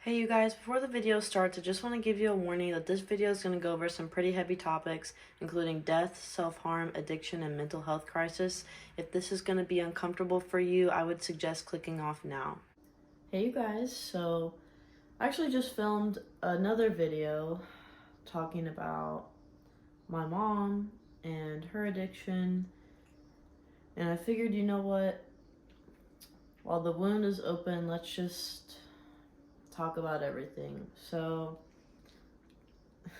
Hey you guys, before the video starts, I just want to give you a warning that this video is going to go over some pretty heavy topics, including death, self-harm, addiction, and mental health crisis. If this is going to be uncomfortable for you, I would suggest clicking off now. Hey you guys, so I actually just filmed another video talking about my mom and her addiction, and I figured, you know what, while the wound is open, let's just talk about everything. So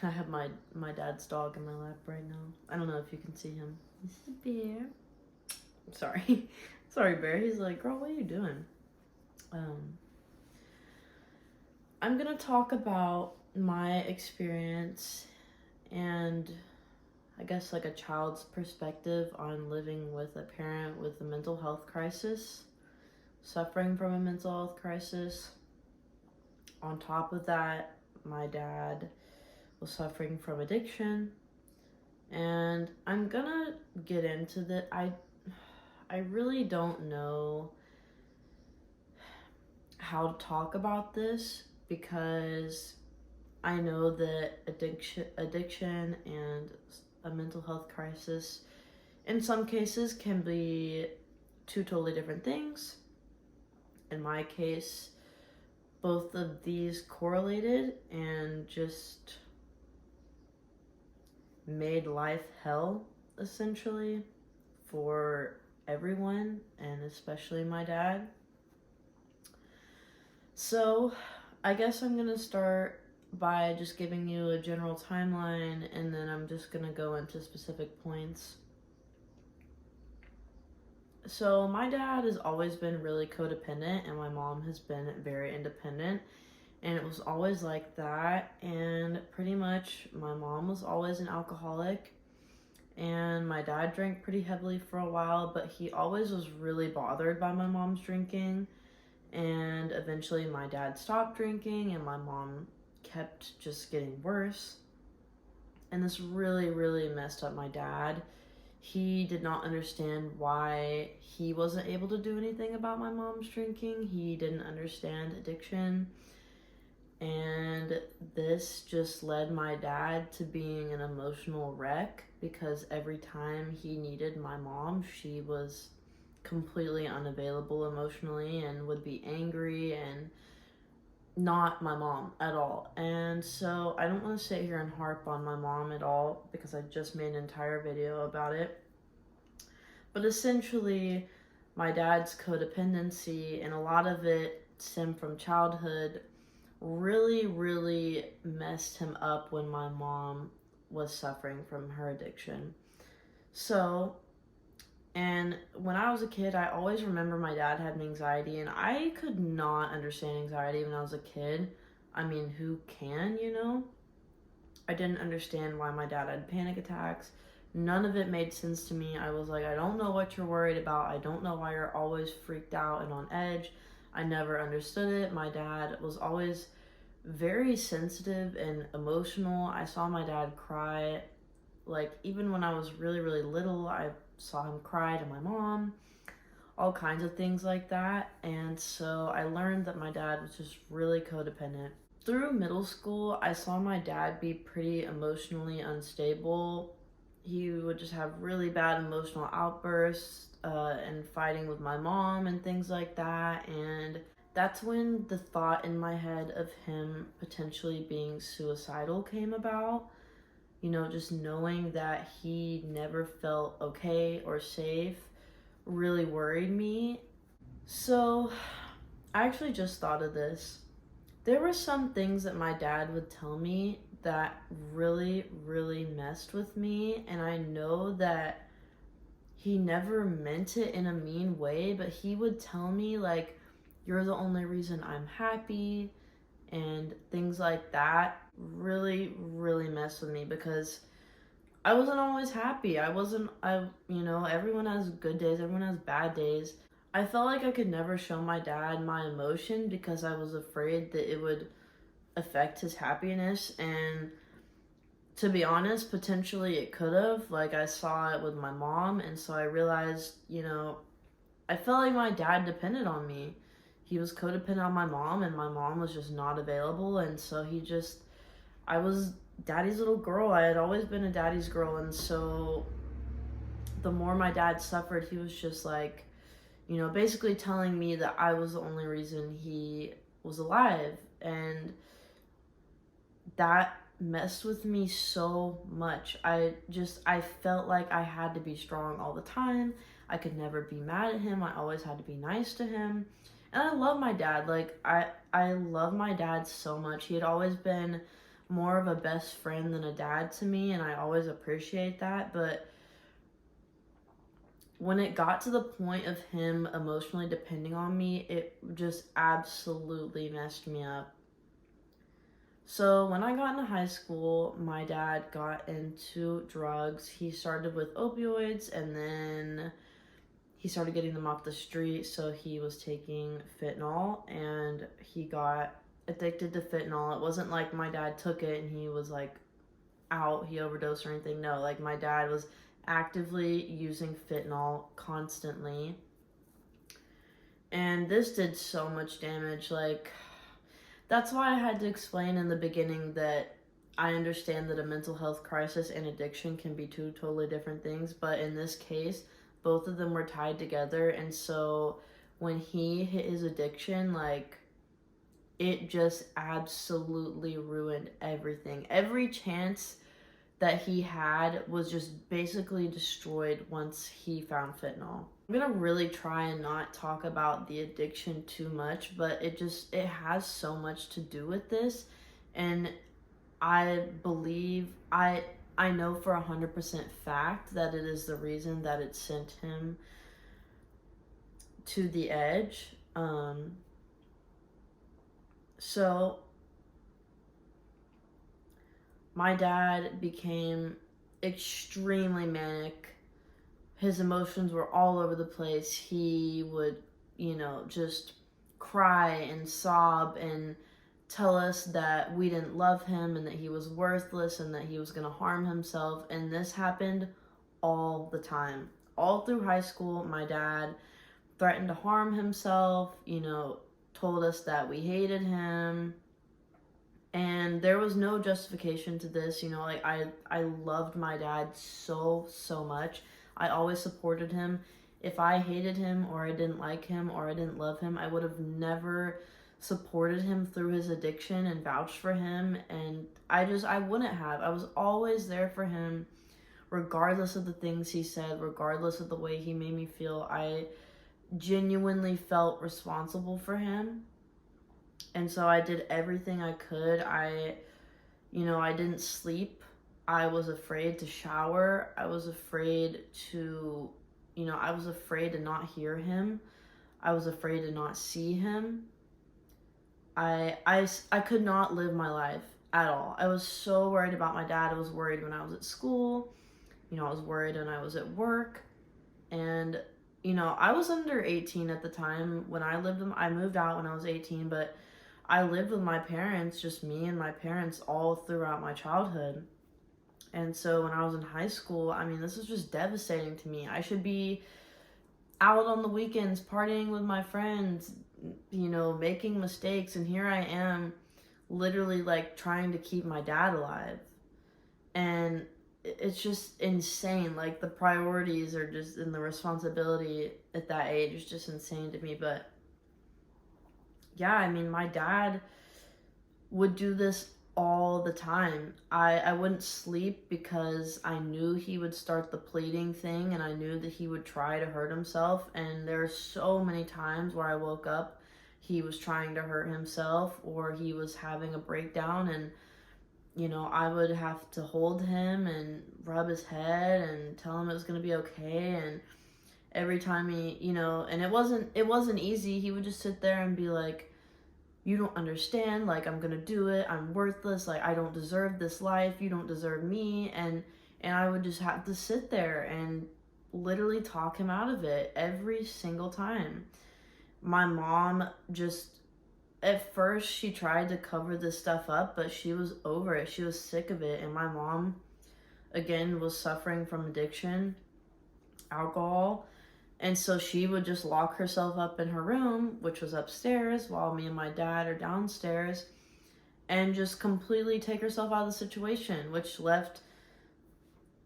I have my dad's dog in my lap right now. I don't know if you can see him. This is Bear. Sorry. Sorry, Bear. He's like, girl, what are you doing? I'm gonna talk about my experience and I guess like a child's perspective on living with a parent with a mental health crisis, suffering from a mental health crisis. On top of that, my dad was suffering from addiction, and I'm gonna get into that. I really don't know how to talk about this because I know that addiction and a mental health crisis in some cases can be two totally different things. In my case, both of these correlated and just made life hell, essentially, for everyone, and especially my dad. So, I guess I'm gonna start by just giving you a general timeline, and then I'm just gonna go into specific points. So, my dad has always been really codependent, and my mom has been very independent. And it was always like that, and pretty much my mom was always an alcoholic, and my dad drank pretty heavily for a while, but he always was really bothered by my mom's drinking, and eventually my dad stopped drinking, and my mom kept just getting worse, and this really messed up my dad. He did not understand why he wasn't able to do anything about my mom's drinking. He didn't understand addiction. And this just led my dad to being an emotional wreck because every time he needed my mom, she was completely unavailable emotionally and would be angry and not my mom at all. And so I don't want to sit here and harp on my mom at all because I just made an entire video about it. But essentially, my dad's codependency, and a lot of it stemmed from childhood, really messed him up when my mom was suffering from her addiction. So, and when I was a kid, I always remember my dad having anxiety, and I could not understand anxiety when I was a kid. I mean, who can, you know? I didn't understand why my dad had panic attacks. None of it made sense to me. I was like, I don't know what you're worried about. I don't know why you're always freaked out and on edge. I never understood it. My dad was always very sensitive and emotional. I saw my dad cry, like even when I was really little, I saw him cry to my mom, all kinds of things like that. And so I learned that my dad was just really codependent. Through middle school, I saw my dad be pretty emotionally unstable. He would just have really bad emotional outbursts and fighting with my mom and things like that. And that's when the thought in my head of him potentially being suicidal came about. You know, just knowing that he never felt okay or safe really worried me. So I actually just thought of this. There were some things that my dad would tell me that really messed with me, and I know that he never meant it in a mean way, but he would tell me like, you're the only reason I'm happy, and things like that really messed with me because I wasn't always happy. Everyone has good days, everyone has bad days. I felt like I could never show my dad my emotion because I was afraid that it would affect his happiness, and to be honest, potentially it could have. Like, I saw it with my mom, and so I realized, I felt like my dad depended on me. he was codependent on my mom, and my mom was just not available. And so I was daddy's little girl. I had always been a daddy's girl. And so the more my dad suffered, he was just like, basically telling me that I was the only reason he was alive. And that messed with me so much. I felt like I had to be strong all the time. I could never be mad at him. I always had to be nice to him. And I love my dad. Like, I love my dad so much. He had always been more of a best friend than a dad to me, and I always appreciate that. But when it got to the point of him emotionally depending on me, it just absolutely messed me up. So when I got into high school, my dad got into drugs. He started with opioids, and then he started getting them off the street. So he was taking fentanyl, and he got addicted to fentanyl. It wasn't like my dad took it and he was like out, he overdosed or anything. No, like my dad was actively using fentanyl constantly. And this did so much damage. Like, that's why I had to explain in the beginning that I understand that a mental health crisis and addiction can be two totally different things, but in this case, both of them were tied together. And so when he hit his addiction, like, it just absolutely ruined everything. Every chance that he had was just basically destroyed once he found fentanyl. I'm gonna really try and not talk about the addiction too much, but it has so much to do with this. And I believe, I know for 100% fact that it is the reason that it sent him to the edge. So my dad became extremely manic. His emotions were all over the place. He would, just cry and sob and tell us that we didn't love him and that he was worthless and that he was going to harm himself. And this happened all the time. All through high school, my dad threatened to harm himself, told us that we hated him. And there was no justification to this, like I loved my dad so much. I always supported him. If I hated him or I didn't like him or I didn't love him, I would have never supported him through his addiction and vouched for him. And I wouldn't have. I was always there for him, regardless of the things he said, regardless of the way he made me feel. I genuinely felt responsible for him. And so I did everything I could. I didn't sleep. I was afraid to shower. I was afraid to, I was afraid to not hear him. I was afraid to not see him. I could not live my life at all. I was so worried about my dad. I was worried when I was at school. I was worried when I was at work. And, I was under 18 at the time when I moved out when I was 18, but I lived with my parents, just me and my parents, all throughout my childhood. And so when I was in high school, this is just devastating to me. I should be out on the weekends partying with my friends, making mistakes, and here I am literally like trying to keep my dad alive. And it's just insane. Like, the priorities are just, and the responsibility at that age is just insane to me. But yeah, my dad would do this all the time. I wouldn't sleep because I knew he would start the pleading thing, and I knew that he would try to hurt himself. And there are so many times where I woke up, he was trying to hurt himself, or he was having a breakdown, and I would have to hold him and rub his head and tell him it was going to be okay. And every time he, and it wasn't easy. He would just sit there and be like, you don't understand, like, I'm gonna do it, I'm worthless, like, I don't deserve this life, you don't deserve me. And I would just have to sit there and literally talk him out of it every single time. My mom just, at first, she tried to cover this stuff up, but she was over it. She was sick of it. And my mom, again, was suffering from addiction, alcohol. And so she would just lock herself up in her room, which was upstairs, while me and my dad are downstairs, and just completely take herself out of the situation, which left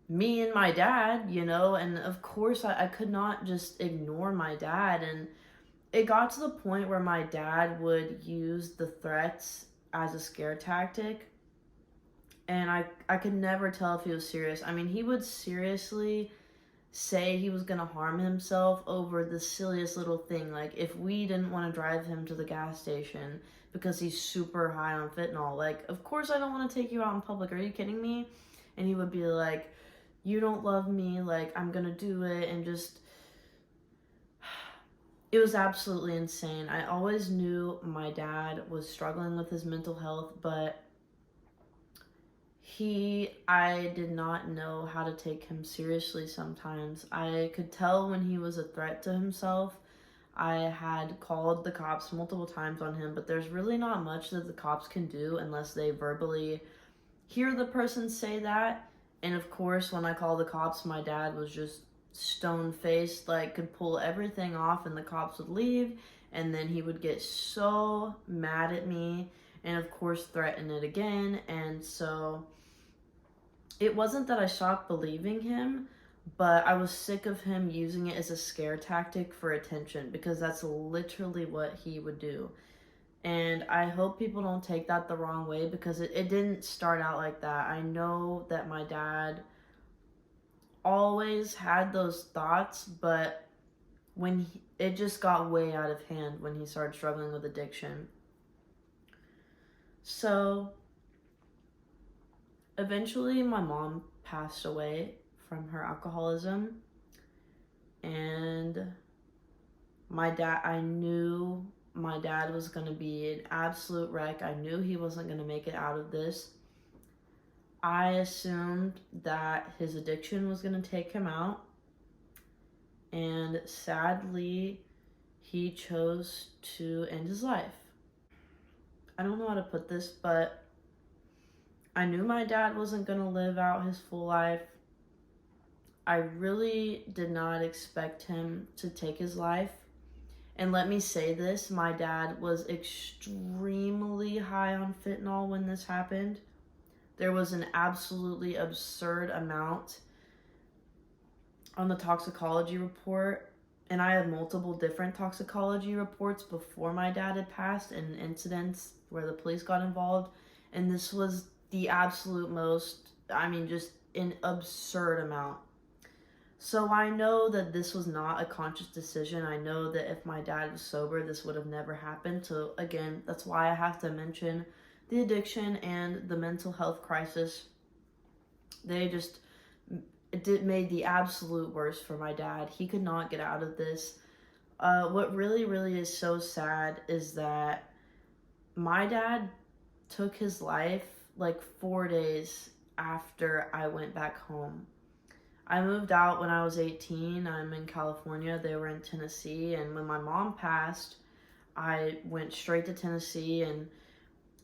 me and my dad, and of course I could not just ignore my dad. And it got to the point where my dad would use the threats as a scare tactic, and I could never tell if he was serious. I mean, he would seriously say he was going to harm himself over the silliest little thing. Like, if we didn't want to drive him to the gas station because he's super high on fentanyl, like, of course I don't want to take you out in public. Are you kidding me? And he would be like, you don't love me, like, I'm going to do it. And just, it was absolutely insane. I always knew my dad was struggling with his mental health, but I did not know how to take him seriously sometimes. I could tell when he was a threat to himself. I had called the cops multiple times on him, but there's really not much that the cops can do unless they verbally hear the person say that. And of course, when I called the cops, my dad was just stone-faced, like could pull everything off, and the cops would leave, and then he would get so mad at me and of course threaten it again. And so it wasn't that I stopped believing him, but I was sick of him using it as a scare tactic for attention, because that's literally what he would do. And I hope people don't take that the wrong way, because it didn't start out like that. I know that my dad always had those thoughts, but it just got way out of hand when he started struggling with addiction. So eventually my mom passed away from her alcoholism, and I knew my dad was going to be an absolute wreck. I knew he wasn't going to make it out of this. I assumed that his addiction was going to take him out, and sadly he chose to end his life. I don't know how to put this, but I knew my dad wasn't going to live out his full life. I really did not expect him to take his life. And let me say this, my dad was extremely high on fentanyl when this happened. There was an absolutely absurd amount on the toxicology report. And I had multiple different toxicology reports before my dad had passed, and incidents where the police got involved. And this was the absolute most, just an absurd amount. So I know that this was not a conscious decision. I know that if my dad was sober, this would have never happened. So again, that's why I have to mention the addiction and the mental health crisis. It made the absolute worst for my dad. He could not get out of this. What really, really is so sad is that my dad took his life like 4 days after I went back home. I moved out when I was 18. I'm in California. They were in Tennessee. And when my mom passed, I went straight to Tennessee, and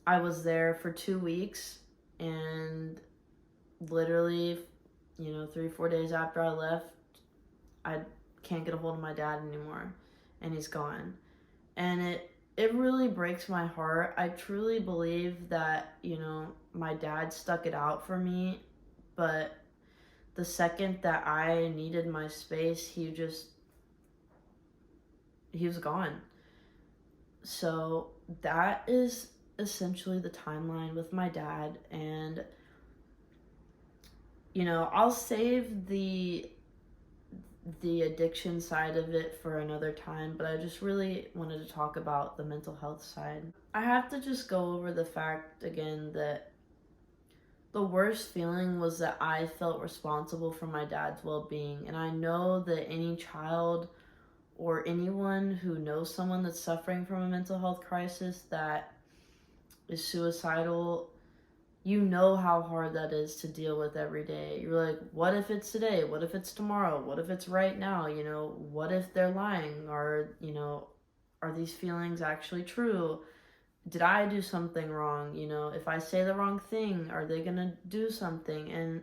I was there for 2 weeks. And literally, 3-4 days after I left, I can't get a hold of my dad anymore, and he's gone. And it really breaks my heart. I truly believe that, my dad stuck it out for me, but the second that I needed my space, he was gone. So that is essentially the timeline with my dad. And I'll save the addiction side of it for another time, but I just really wanted to talk about the mental health side. I have to just go over the fact again that the worst feeling was that I felt responsible for my dad's well-being. And I know that any child or anyone who knows someone that's suffering from a mental health crisis that is suicidal, you know how hard that is to deal with every day. You're like, what if it's today? What if it's tomorrow? What if it's right now? What if they're lying? Or, are these feelings actually true? Did I do something wrong? If I say the wrong thing, are they going to do something? And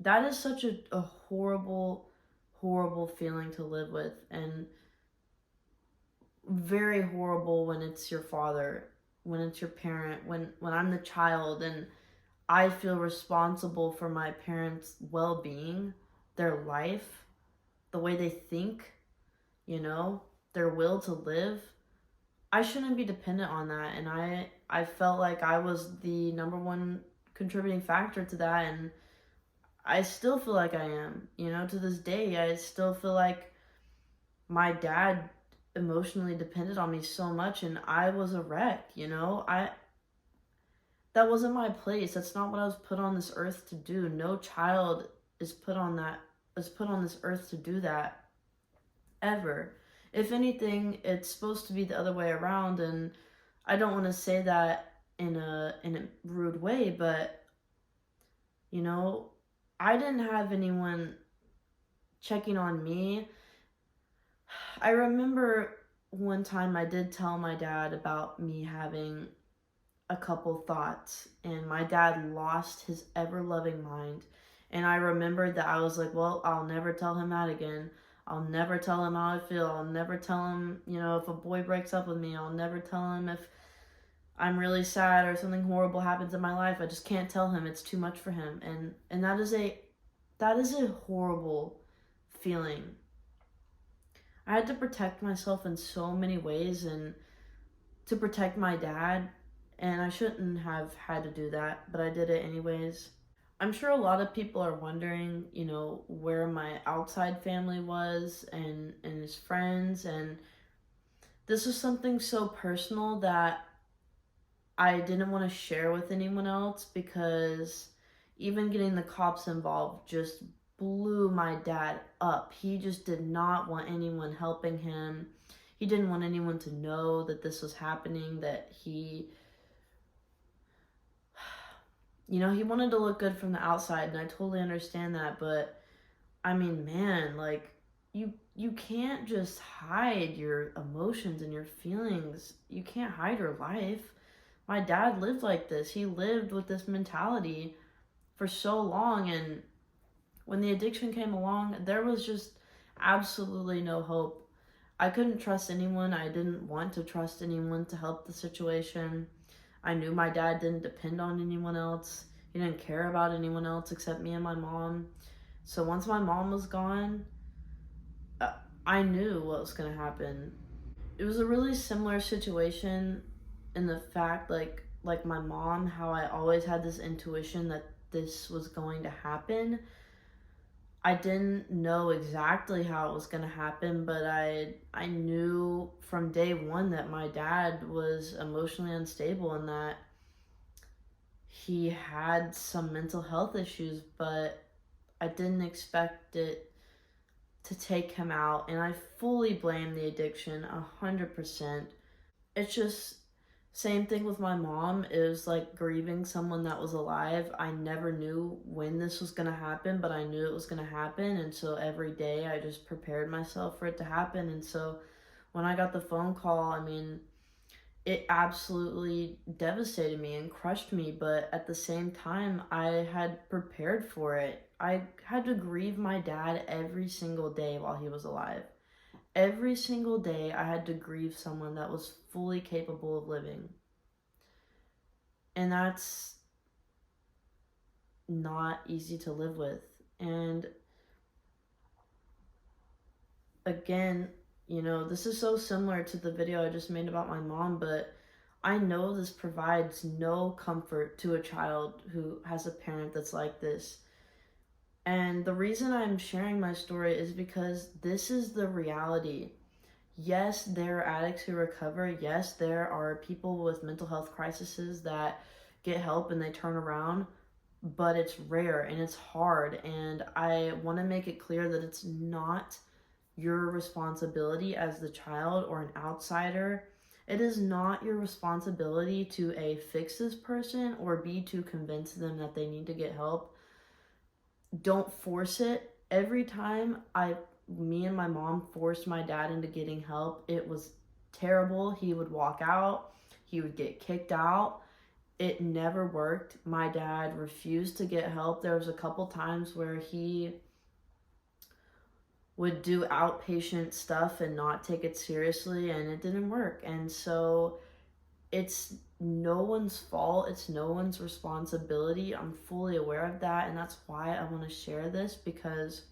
that is such a horrible, horrible feeling to live with, and very horrible when it's your father, when it's your parent, when I'm the child and I feel responsible for my parents' well-being, their life, the way they think, you know, their will to live. I shouldn't be dependent on that, and I felt like I was the number one contributing factor to that, and I still feel like I am. You know, to this day, I still feel like my dad emotionally depended on me so much, and I was a wreck, you know? That wasn't my place. That's not what I was put on this earth to do. No child is put on this earth to do that ever. If anything, it's supposed to be the other way around, and I don't want to say that in a rude way, but you know, I didn't have anyone checking on me. I remember one time I did tell my dad about me having a couple thoughts, and my dad lost his ever loving mind. And I remembered that I was like, well, I'll never tell him that again. I'll never tell him how I feel. I'll never tell him, you know, if a boy breaks up with me. I'll never tell him if I'm really sad or something horrible happens in my life. I just can't tell him. It's too much for him. And that is a horrible feeling. I had to protect myself in so many ways and to protect my dad, and I shouldn't have had to do that, but I did it anyways. I'm sure a lot of people are wondering, you know, where my outside family was and his friends, and this is something so personal that I didn't want to share with anyone else, because even getting the cops involved just blew my dad up. He just did not want anyone helping him. He didn't want anyone to know that this was happening, that you know, he wanted to look good from the outside, and I totally understand that, but I mean, man, like, you can't just hide your emotions and your feelings. You can't hide your life. My dad lived like this. He lived with this mentality for so long, and when the addiction came along, there was just absolutely no hope. I couldn't trust anyone. I didn't want to trust anyone to help the situation. I knew my dad didn't depend on anyone else. He didn't care about anyone else except me and my mom. So once my mom was gone, I knew what was going to happen. It was a really similar situation in the fact, like my mom, how I always had this intuition that this was going to happen. I didn't know exactly how it was going to happen, but I knew from day one that my dad was emotionally unstable and that he had some mental health issues, but I didn't expect it to take him out, and I fully blame the addiction 100%. It's just same thing with my mom. It was like grieving someone that was alive. I never knew when this was going to happen, but I knew it was going to happen, and so every day I just prepared myself for it to happen. And so when I got the phone call, I mean, it absolutely devastated me and crushed me, but at the same time, I had prepared for it. I had to grieve my dad every single day while he was alive. Every single day, I had to grieve someone that was fully capable of living. And that's not easy to live with. And again, you know, this is so similar to the video I just made about my mom, but I know this provides no comfort to a child who has a parent that's like this. And the reason I'm sharing my story is because this is the reality. Yes, there are addicts who recover. Yes, there are people with mental health crises that get help and they turn around, but it's rare and it's hard. And I want to make it clear that it's not your responsibility as the child or an outsider. It is not your responsibility to A, fix this person, or B, to convince them that they need to get help. Don't force it. Every time me and my mom forced my dad into getting help, it was terrible. He would walk out, he would get kicked out. It never worked. My dad refused to get help. There was a couple times where he would do outpatient stuff and not take it seriously, and it didn't work. And so it's no one's fault, it's no one's responsibility. I'm fully aware of that, and that's why I want to share this, because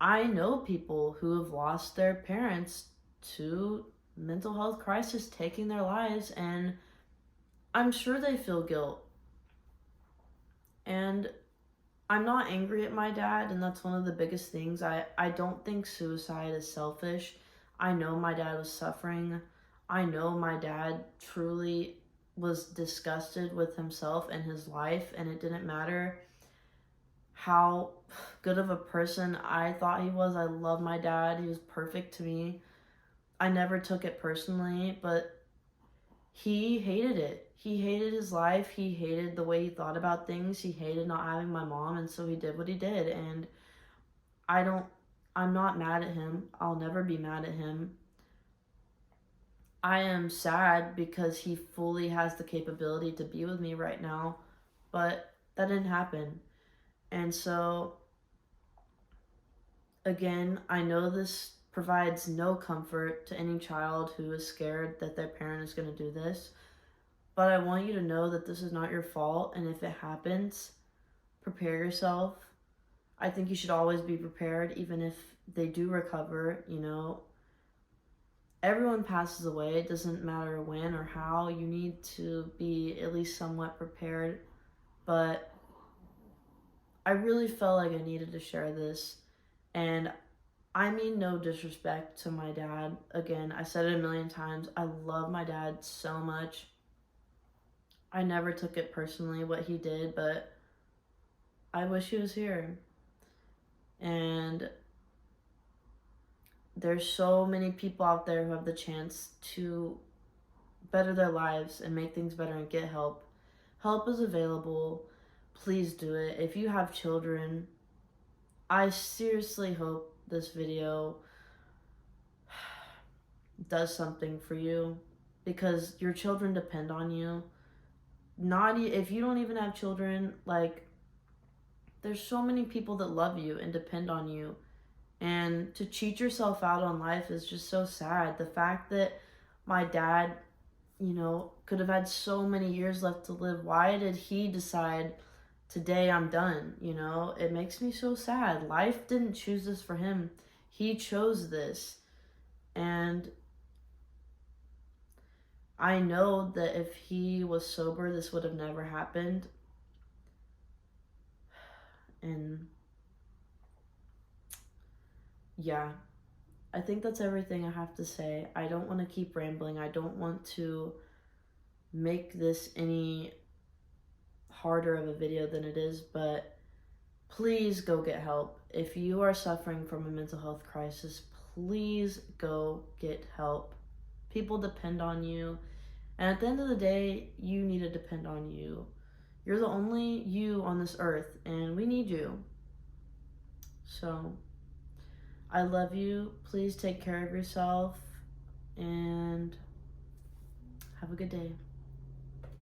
I know people who have lost their parents to mental health crisis taking their lives, and I'm sure they feel guilt. And I'm not angry at my dad, and that's one of the biggest things. I don't think suicide is selfish. I know my dad was suffering. I know my dad truly was disgusted with himself and his life, and it didn't matter how good of a person I thought he was. I love my dad. He was perfect to me. I never took it personally, but he hated it. He hated his life. He hated the way he thought about things. He hated not having my mom, and so he did what he did. And I don't, I'm not mad at him. I'll never be mad at him. I am sad because he fully has the capability to be with me right now, but that didn't happen. And so, again, I know this provides no comfort to any child who is scared that their parent is going to do this. But I want you to know that this is not your fault, and if it happens, prepare yourself. I think you should always be prepared, even if they do recover. Everyone passes away. It doesn't matter when or how. You need to be at least somewhat prepared. But I really felt like I needed to share this, and I mean no disrespect to my dad. Again, I said it a million times. I love my dad so much. I never took it personally what he did, but I wish he was here. And there's so many people out there who have the chance to better their lives and make things better and get help. Help is available. Please do it. If you have children, I seriously hope this video does something for you, because your children depend on you. If you don't even have children, like, there's so many people that love you and depend on you, and to cheat yourself out on life is just so sad. The fact that my dad, could have had so many years left to live, why did he decide today I'm done? It makes me so sad. Life didn't choose this for him. He chose this. And I know that if he was sober, this would have never happened. And yeah, I think that's everything I have to say. I don't want to keep rambling. I don't want to make this any harder of a video than it is, but please go get help. If you are suffering from a mental health crisis, please go get help. People depend on you, and at the end of the day, you need to depend on you. You're the only you on this earth, and we need you. So, I love you. Please take care of yourself, and have a good day.